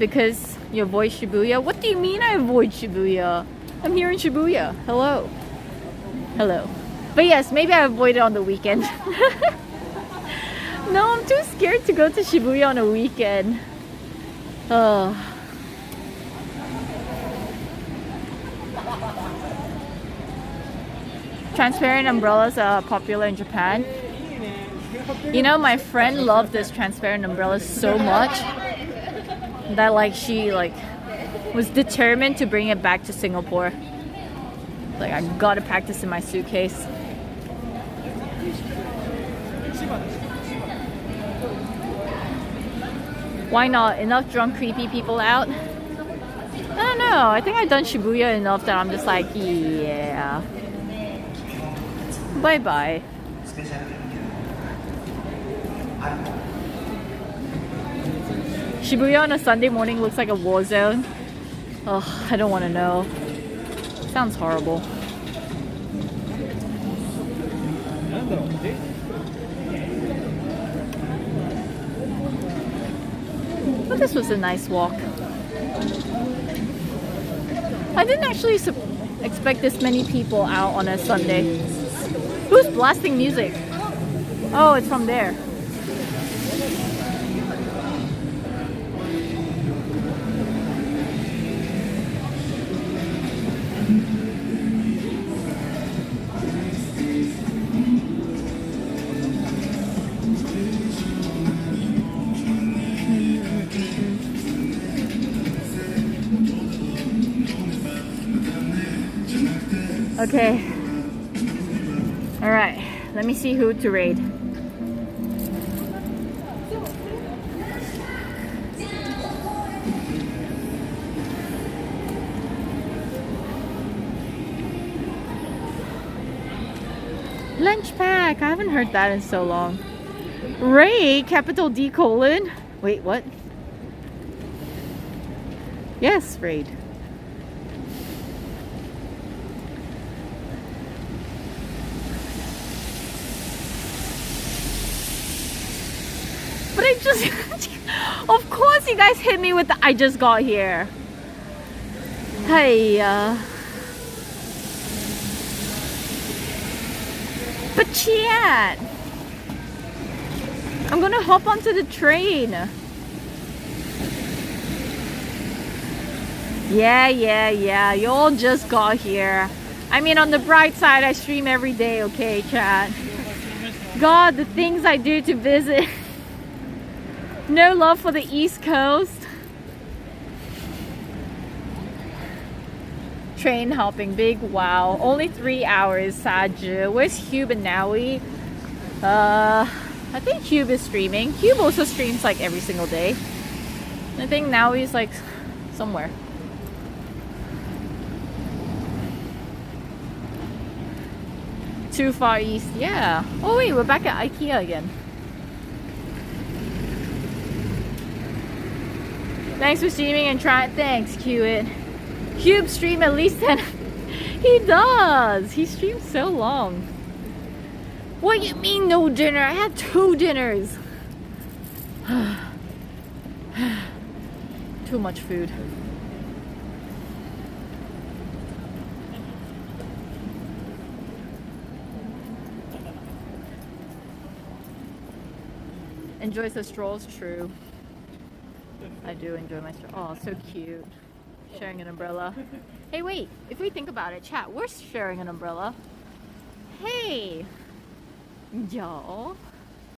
because you avoid Shibuya? What do you mean I avoid Shibuya? I'm here in Shibuya. Hello. Hello. But yes, maybe I avoid it on the weekend. No, I'm too scared to go to Shibuya on a weekend. Oh. Transparent umbrellas are popular in Japan. You know, my friend loved this transparent umbrella so much that she was determined to bring it back to Singapore. Like, I gotta practice in my suitcase. Why not? Enough drunk, creepy people out? I don't know. I think I've done Shibuya enough that I'm just like, yeah. Bye bye. Shibuya on a Sunday morning looks like a war zone. Oh, I don't want to know. Sounds horrible. But this was a nice walk. I didn't actually expect this many people out on a Sunday. Who's blasting music? Oh, it's from there. Okay. Alright, let me see who to raid. Lunch pack! I haven't heard that in so long. Raid, capital D colon. Wait, what? Yes, raid. But I just... Of course you guys hit me with the I just got here. Hey, But chat! I'm gonna hop onto the train. Yeah. You all just got here. I mean, on the bright side, I stream every day, okay, chat? God, the things I do to visit. No love for the East Coast. Train hopping, big wow. Only 3 hours, Saju. Where's Hube and Naui? I think Hube is streaming. Hube also streams like every single day. I think Naui's like somewhere. Too far east, yeah. Oh wait, we're back at IKEA again. Thanks for streaming and trying. Thanks, Hewitt. Cube stream at least 10. He does. He streams so long. What do you mean no dinner? I had 2 dinners. Too much food. Enjoys the strolls, true. I do enjoy my stroll. Oh, so cute. Sharing an umbrella. Hey, wait. If we think about it, chat, we're sharing an umbrella. Hey. Y'all.